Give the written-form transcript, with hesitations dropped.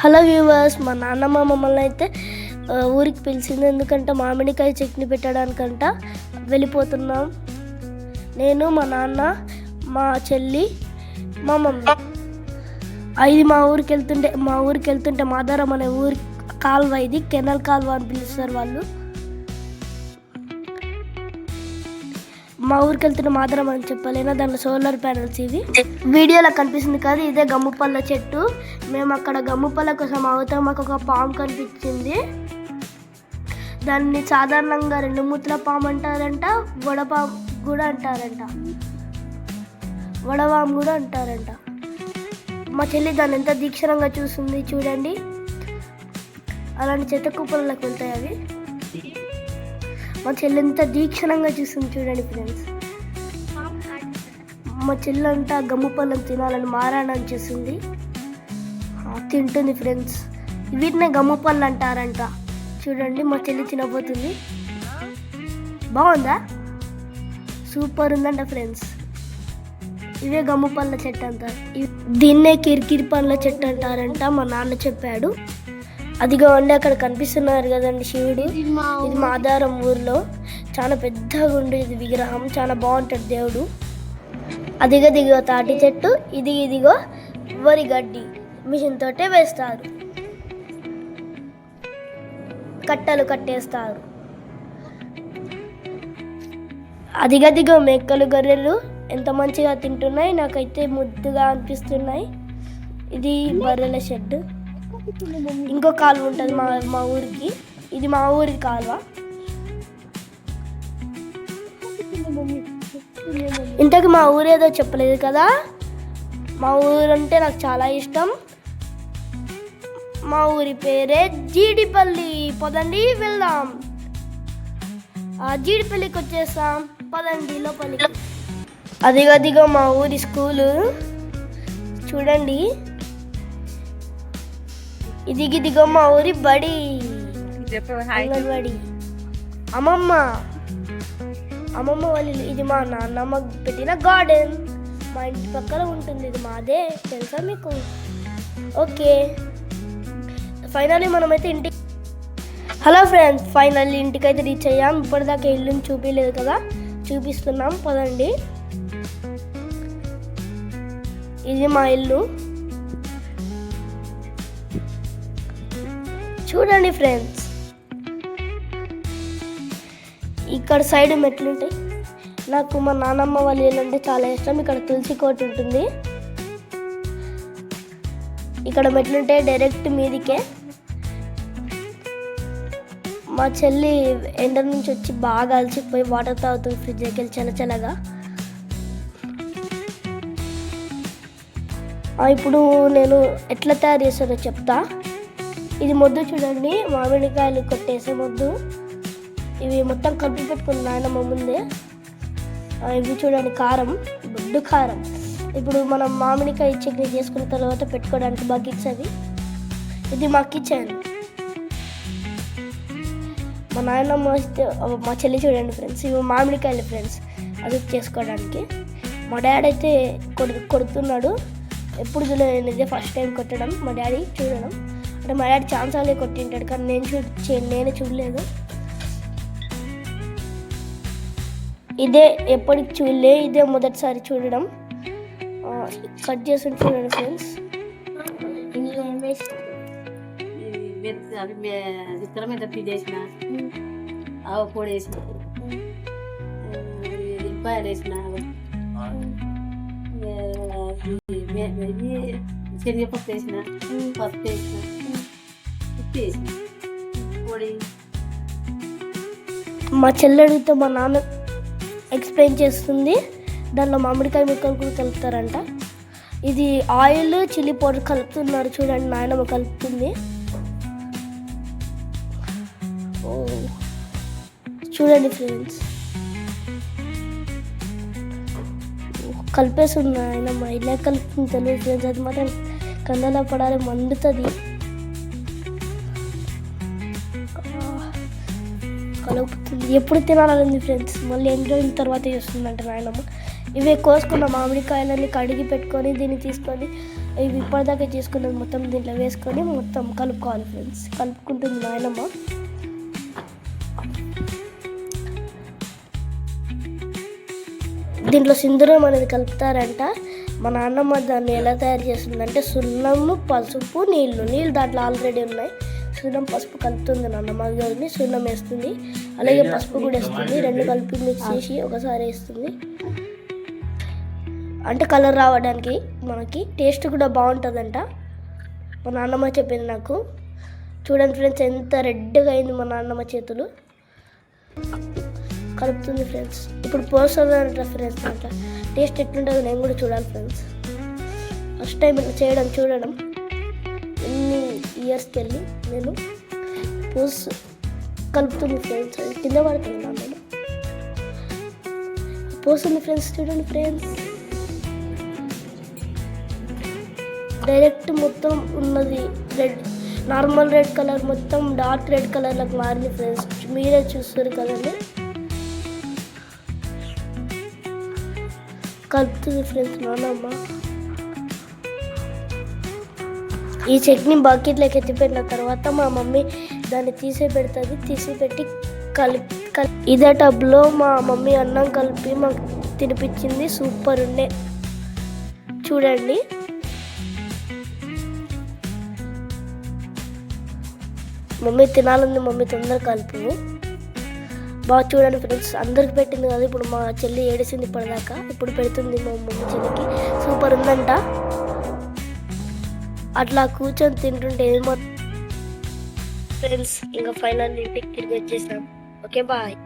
Hello viewers, మా నాన్నమ్మ మమ్మల్ని అయితే ఊరికి పిలిచింది. ఎందుకంటే మామిడికాయ చట్నీ పెట్టడానికంట వెళ్ళిపోతున్నాం. నేను, మా నాన్న, మా చెల్లి, మా మమ్మీ. ఇది మా ఊరికి వెళ్తుంటే మాదారం అనే ఊరి కాలువ, ఇది కెనాల్ కాలువ అని పిలుస్తారు వాళ్ళు. మా ఊరికి వెళ్తున్న మాత్రం అని చెప్పలేనా, దాంట్లో సోలార్ ప్యానెల్స్. ఇది వీడియోలో కనిపిస్తుంది కదా, ఇదే గమ్ముపల్ల చెట్టు. మేము అక్కడ గమ్ముపల్ల కోసం అవుతాం. మాకు ఒక పాము కనిపించింది. దాన్ని సాధారణంగా 2 మూతుల పాము అంటారంట, వడపాము కూడా అంటారంట, వడవాము కూడా అంటారంట. మా చెల్లి దాన్ని ఎంత దీక్షణంగా చూస్తుంది చూడండి. అలాంటి చెత్త కుప్పలకు వెళ్తాయి అవి. మా చెల్లి ఎంత దీక్షణంగా చూస్తుంది చూడండి ఫ్రెండ్స్. మా చెల్లి అంతా గమ్ముపళ్ళం తినాలని మారాణం చేస్తుంది, తింటుంది ఫ్రెండ్స్. వీటినే గమ్ముపళ్ళు అంటారంట. చూడండి మా చెల్లి తినబోతుంది. బాగుందా? సూపర్ ఉందంట ఫ్రెండ్స్. ఇవే గమ్ముపళ్ళ చెట్టు అంటారు. దీన్నే కిరికిరి పండ్ల చెట్టు అంటారంట, మా నాన్న చెప్పాడు. అదిగో అండి అక్కడ కనిపిస్తున్నారు కదండి శివుడు. ఇది మాదారం ఊర్లో చాలా పెద్దగా ఉండేది విగ్రహం. చాలా బాగుంటాడు దేవుడు. దిగో తాటి చెట్టు, ఇదిగో వరి గడ్డి మిషన్ తోటే వేస్తారు, కట్టలు కట్టేస్తారు. దిగో మేకలు గొర్రెలు ఎంత మంచిగా తింటున్నాయి, నాకైతే ముద్దుగా అనిపిస్తున్నాయి. ఇది బర్రెల షెడ్. ఇంకో కాలువ ఉంటుంది మా ఊరికి. ఇది మా ఊరి కాలువ. ఇంతకు మా ఊరేదో చెప్పలేదు కదా. మా ఊరు అంటే నాకు చాలా ఇష్టం. మా ఊరి పేరే జీడిపల్లి. పదండి వెళ్దాం. జీడిపల్లికి వచ్చేస్తాం, పదండి లోపలికి. అదిగో మా ఊరి స్కూలు చూడండి. ఇదిగో మా ఊరి బడి, అంగన్వాడి. అమ్మమ్మ వాళ్ళు. ఇది మా నాన్నమ్మ పెట్టిన గార్డెన్. మా ఇంటి పక్కన ఉంటుంది. ఇది మాదే, తెలుసా మీకు? ఓకే, ఫైనల్లీ మనమైతే ఇంటికి. హలో ఫ్రెండ్స్, ఫైనల్లీ ఇంటికైతే రీచ్ అయ్యాం. ఇప్పటిదాకా ఇల్లుని చూపించలేదు కదా, చూపిస్తున్నాం పదండి. ఇది మా ఇల్లు చూడండి ఫ్రెండ్స్. ఇక్కడ సైడ్ మెట్లుంటాయి. నాకు మా నాన్నమ్మ వాళ్ళ ఇల్లు అంటే చాలా ఇష్టం. ఇక్కడ తులసి కోట ఉంటుంది. ఇక్కడ మెట్లుంటాయి డైరెక్ట్ మీదికే. మా చెల్లి ఎండ నుంచి వచ్చి బాగా అలసిపోయి వాటర్ తాగుతుంది ఫ్రిడ్జ్ దగ్గర చల్లగా. ఇప్పుడు నేను ఎట్లా తయారు చేస్తానో చెప్తా. ఇది మొద్దు చూడండి, మామిడికాయలు కొట్టేసే మొద్దు. ఇవి మొత్తం కలిపి పెట్టుకుని నాయనమ్మ ముందే. ఇవి చూడండి కారం, బొడ్డు కారం. ఇప్పుడు మనం మామిడికాయ చట్నీ చేసుకున్న తర్వాత పెట్టుకోవడానికి బకెట్స్ అవి. ఇది మా కిచెన్. మా నాయనమ్మ మా చెల్లి చూడండి ఫ్రెండ్స్. ఇవి మామిడికాయలు ఫ్రెండ్స్, అది చేసుకోవడానికి. మా డాడీ అయితే కొడుతున్నాడు. ఎప్పుడు చూడలేదు, ఇదే ఫస్ట్ టైం కొట్టడం మా డాడీ చూడడం. అంటే మా డాడీ ఛాన్సాలే కొట్టింటాడు, కానీ నేనే చూడలేదు. ఇదే ఎప్పటికి చూడలే, ఇదే మొదటిసారి చూడడం. కట్ చేసి చూడండి ఫ్రెండ్స్. ఇందులో ఏం వేసి విత్తనం మీద తీసేసిన, ఆవు పొడి వేసిన, ఉల్లిపాయలు వేసిన, శనగపప్పు వేసిన, పసుపు వేసిన, ఉప్పు వేసిన, పొడి. మా చెల్లెడితో మా నాన్న ఎక్స్ప్లెయిన్ చేస్తుంది. దాంట్లో మామిడికాయ ముక్కలు కూడా కలుపుతారంట. ఇది ఆయిల్, చిల్లీ పౌడర్ కలుపుతున్నారు చూడండి, నాయనమ్మ కలుపుతుంది. చూడండి ఫ్రెండ్స్, కలిపేస్తుంది నాయనమ్మ. ఇలా కలుపుతుంది తెలియదు ఫ్రెండ్స్. అది మాత్రం కందలా పడాలి, మండుతుంది. కలుపుతుంది. ఎప్పుడు తినాలని ఫ్రెండ్స్, మళ్ళీ ఎన్ని రోజుల తర్వాత చేస్తుందంట నాయనమ్మ. ఇవే కోసుకున్న మామిడికాయలన్నీ కడిగి పెట్టుకొని దీన్ని తీసుకొని ఇవి ఇప్పటిదాకా చేసుకున్నది మొత్తం దీంట్లో వేసుకొని మొత్తం కలుపుకోవాలి ఫ్రెండ్స్. కలుపుకుంటుంది నాయనమ్మ. దీంట్లో సింధూరం అనేది కలుపుతారంట. మా నాన్నమ్మ దాన్ని ఎలా తయారు చేస్తుందంటే సున్నము, పసుపు, నీళ్ళు దాంట్లో ఆల్రెడీ ఉన్నాయి. సున్నం పసుపు కలుపుతుంది నాన్నమ్మ, గారిని సున్నం వేస్తుంది, అలాగే పసుపు కూడా వేస్తుంది. రెండు కలిపి మిక్స్ చేసి ఒకసారి వేస్తుంది, అంటే కలర్ రావడానికి. మనకి టేస్ట్ కూడా బాగుంటుందంట, మా నాన్నమ్మ చెప్పింది నాకు. చూడండి ఫ్రెండ్స్ ఎంత రెడ్గా అయింది మా నాన్నమ్మ చేతులు. కలుపుతుంది ఫ్రెండ్స్. ఇప్పుడు పోస్తుంది అంట ఫ్రెండ్స్. అట్లా టేస్ట్ ఎట్లుంటుందో నేను కూడా చూడాలి ఫ్రెండ్స్. ఫస్ట్ టైం ఇట్లా చూడడం ఎన్ని ఇయర్స్కి వెళ్ళి నేను కలుపుతుంది ఫ్రెండ్స్. అది కింద పడుతుంది నేను పోస్తుంది ఫ్రెండ్స్. చూడండి ఫ్రెండ్స్, డైరెక్ట్ మొత్తం ఉన్నది రెడ్, నార్మల్ రెడ్ కలర్ మొత్తం డార్క్ రెడ్ కలర్లకు మారింది ఫ్రెండ్స్. మీరే చూస్తారు కదండి. కలుపుతుంది ఫ్రెండ్స్ నాన్నమ్మ. ఈ చట్నీ బకెట్లోకి ఎత్తిపెట్టిన తర్వాత మా మమ్మీ దాన్ని తీసి పెట్టి ఇదే టబ్లో మా మమ్మీ అన్నం కలిపి మాకు తినిపించింది. సూపర్ ఉండే చూడండి. మమ్మీ తినాలంది, మమ్మీ తొందరగా కలుపు. బాగా చూడండి ఫ్రెండ్స్, అందరికి పెట్టింది కదా. ఇప్పుడు మా చెల్లి ఏడిసింది ఇప్పటిదాకా, ఇప్పుడు పెడుతుంది మా మమ్మీ చెల్లికి. సూపర్ ఉందంట. అట్లా కూర్చొని తింటుంటే ఏమో ఫ్రెండ్స్. ఇంకా ఫైనల్ ఇంటికి తిరిగి వచ్చేసాం. Okay bye.